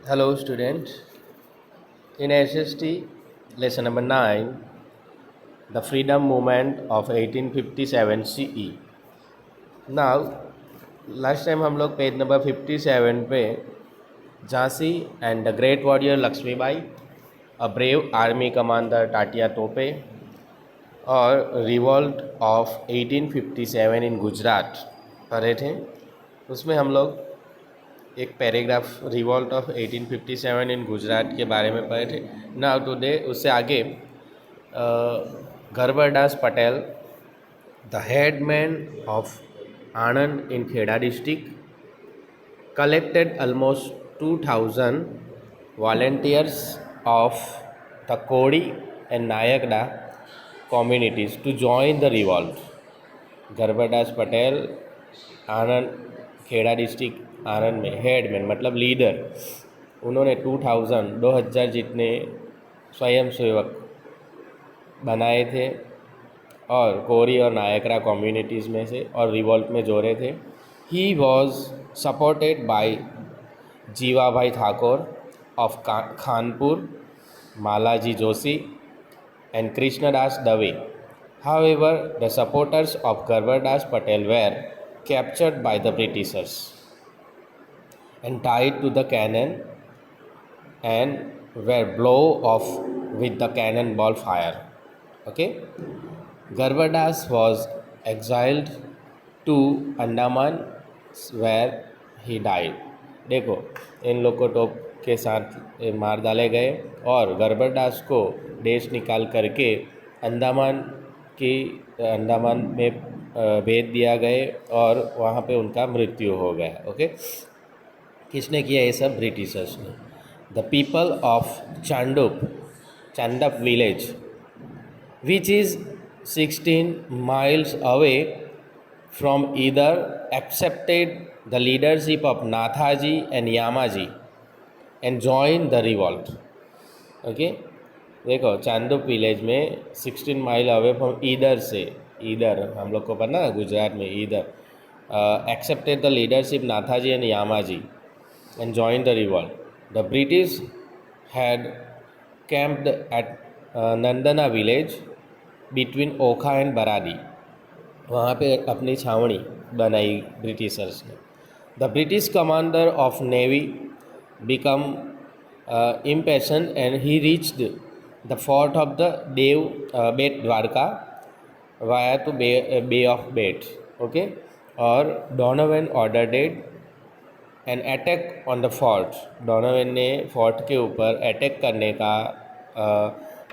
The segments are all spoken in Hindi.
Hello, student. In SST lesson number 9, the freedom movement of 1857 CE. Now, last time हम लोग पेज नंबर 57 पे Jhansi and the great warrior Lakshmibai, a brave army commander Tatya Tope और रिवॉल्ट ऑफ 1857 इन गुजरात पढ़े थे। उसमें हम लोग एक paragraph revolt of 1857 in Gujarat के बारे में पढ़े थे। नाउ टुडे उससे आगे Garbardas Patel, the headman of Anand in Kheda district, collected almost 2000 volunteers of the Kodi and Nayagda communities to join the revolt. Garbardas Patel Anand Kheda district Anand में हेडमैन मतलब लीडर, उन्होंने 2000 जितने स्वयंसेवक बनाए थे और कोरी और नायकरा कम्युनिटीज़ में से और रिवॉल्ट में जोड़े थे। He was supported by Jiva bhai Thakur of Khanpur, Malaji Joshi and Krishnadas Dave. However, the supporters of Garbhadas Patel were captured by the Britishers and tied to the cannon and were blown off with the cannonball fire. Okay? Garbhadas was exiled to Andaman where he died. देखो, इन लोग को टोप के साथ मार डाले गए और गरबरदास को देश निकाल करके अंडमान में भेज दिया गए और वहाँ पे उनका मृत्यु हो गया। ओके, किसने किया ये सब? ब्रिटिशर्स ने। The people of Chandap village which is 16 miles away from either accepted the leadership of Nathaji and Yamaji and joined the revolt. Okay, देखो चांदुप विलेज में 16 माइल अवे फ्रॉम ईदर से, ईदर हम लोग को पता ना गुजरात में, Idar accepted the leadership Nathaji and Yamaji and join the revolt. The British had camped at Nandana village between Okha and Baradi, वहाँ पे अपनी छावनी बनाई ब्रिटिशर्स ने। The British commander of navy become impatient and he reached the fort of the Bet Dwarka via to Bay of Bet. Okay, और Donovan ordered an attack on the fort. Donovan ने फोर्ट के ऊपर अटैक करने का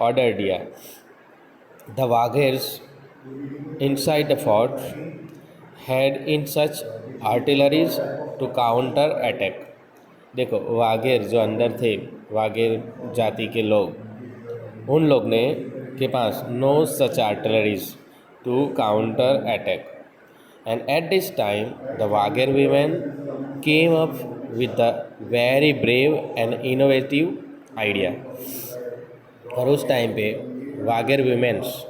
ऑर्डर दिया। The Wagers inside the fort had in such artilleries to counter attack. देखो, वाघेर जो अंदर थे, वाघेर जाति के लोग, उन लोग ने के पास no such artilleries to counter attack and at this time the Vagher women came up with the very brave and innovative idea. और उस टाइम पे वाघेर वीमेंस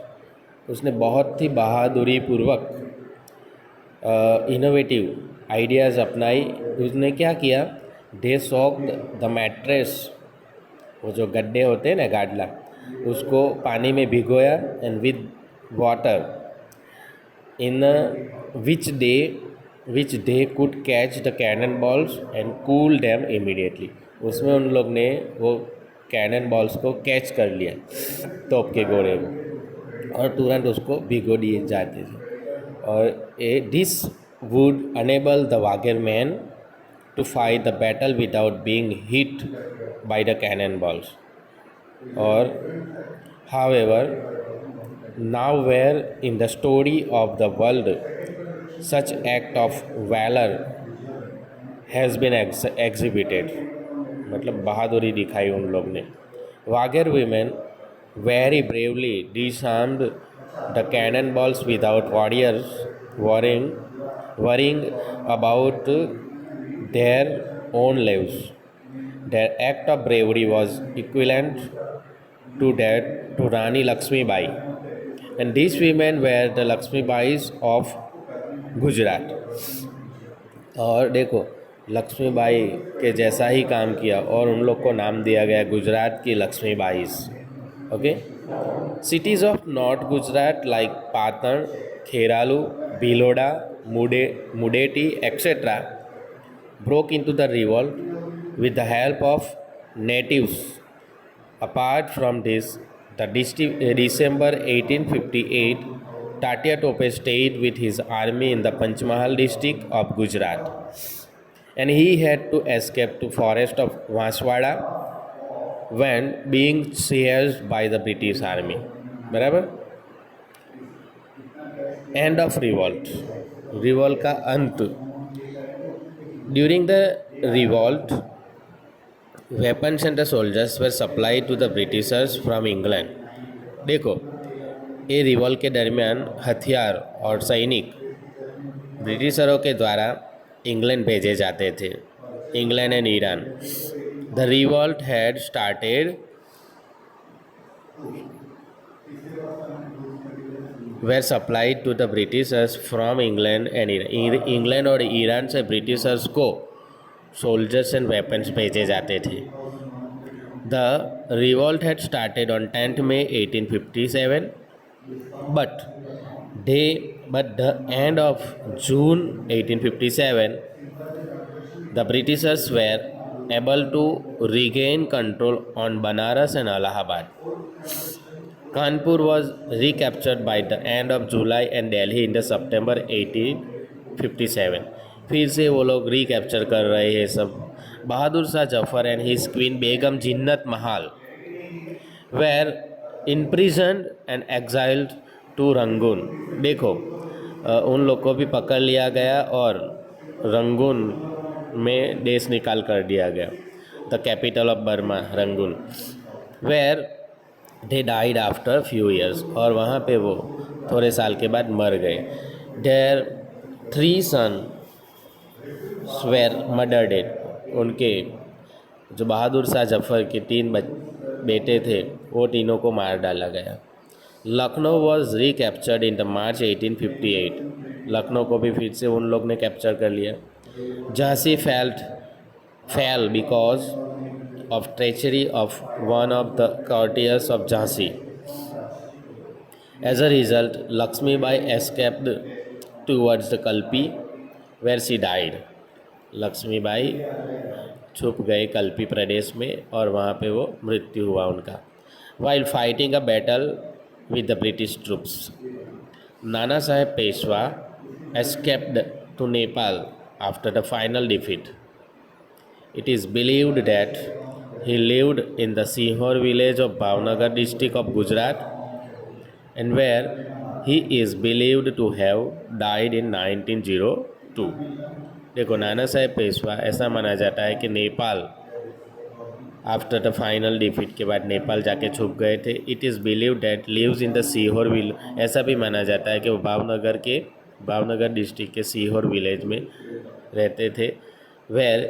उसने बहुत ही बहादुरी पूर्वक इनोवेटिव आइडियाज़ अपनाई। उसने क्या किया? दे सॉक्ड द मैट्रेस, वो जो गड्ढे होते हैं ना गाडला, उसको पानी में भिगोया and with water in which they could catch the cannon balls and cool them immediately. उसमें उन लोग ने वो कैनन बॉल्स को कैच कर लिया, तोप के गोले को, और तुरंत उसको भिगो दिए जाते थे। और this would enable the Vagher man to fight the battle without being hit by the cannonballs. Or, however, nowhere in the story of the world such act of valor has been exhibited. मतलब बहादुरी दिखाई उन लोग ने। वाघेर women very bravely disarmed the cannonballs without warriors worrying about their own lives. Their act of bravery was equivalent to that to Rani Lakshmi Bai, and these women were the Lakshmi Bais of Gujarat. और देखो, लक्ष्मीबाई के जैसा ही काम किया और उन लोग को नाम दिया गया गुजरात की लक्ष्मीबाईस. Okay. Cities of North Gujarat like Patan, Kheralu, Biloda, Mudeti, etc. broke into the revolt with the help of natives. Apart from this, December 1858, Tatya Tope stayed with his army in the Panchmahal district of Gujarat, and he had to escape to forest of Vaswada when being seized by the British army. बराबर. End of revolt. रिवॉल्ट का अंत. During the revolt weapons and the soldiers were supply to the Britishers from England. देखो, ये रिवॉल्ट के दरमियान हथियार और सैनिक ब्रिटिशरों के द्वारा इंग्लैंड भेजे जाते थे. England and Iran. The revolt had started were supplied to the Britishers from England and Iran. England और ईरान से ब्रिटिशर्स को सोल्जर्स एंड वेपन्स भेजे जाते थे. The revolt had started on 10th May 1857, but the end of June 1857, the Britishers were able to regain control on Banaras and Allahabad. Kanpur was recaptured by the end of July and Delhi in the September 1857. फिर से वो लोग रिकैप्चर कर रहे हैं सब. Bahadur Shah Zafar and his queen Begum Zinnat Mahal were imprisoned and exiled to Rangoon. देखो, उन लोग को भी पकड़ लिया गया और रंगून में देश निकाल कर दिया गया. The capital of Burma, Rangoon. Were they died after few years. और वहाँ पे वो थोड़े साल के बाद मर गए. There 3 sons were murdered. उनके जो बहादुर शाह जफर के 3 बेटे थे वो तीनों को मार डाला गया. Lucknow was recaptured in the March 1858. Lucknow को भी फिर से उन लोग ने कैप्चर कर लिया. Jhansi fell because of treachery of one of the courtiers of Jhansi. As a result, Lakshmibai escaped towards the Kalpi, where she died. Lakshmibai छुप गए कल्पी प्रदेश में और वहाँ पे वो मृत्यु हुआ उनका. While fighting a battle with the British troops, Nana Saheb Peshwa escaped to Nepal after the final defeat. It is believed that he lived in the Sihor village of Bhavnagar district of Gujarat, and where he is believed to have died in 1902. देखो, नाना साहेब पेशवा ऐसा माना जाता है कि Nepal after the final defeat के बाद नेपाल जाके छुप गए थे. It is believed that lives in the Sehore will. ऐसा भी माना जाता है कि वो भावनगर डिस्ट्रिक्ट के सीहोर विलेज में रहते थे. Where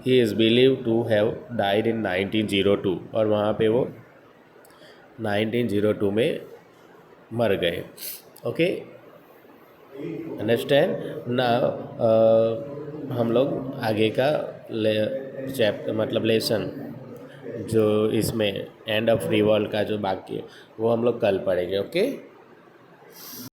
he is believe to have died in 1902. और वहाँ पे वो 1902 में मर गए. Okay, understand now. हम लोग आगे का चैप्टर मतलब लेसन जो इसमें एंड ऑफ रिवॉल्ट का जो बाकी है वो हम लोग कल पढ़ेंगे. ओके.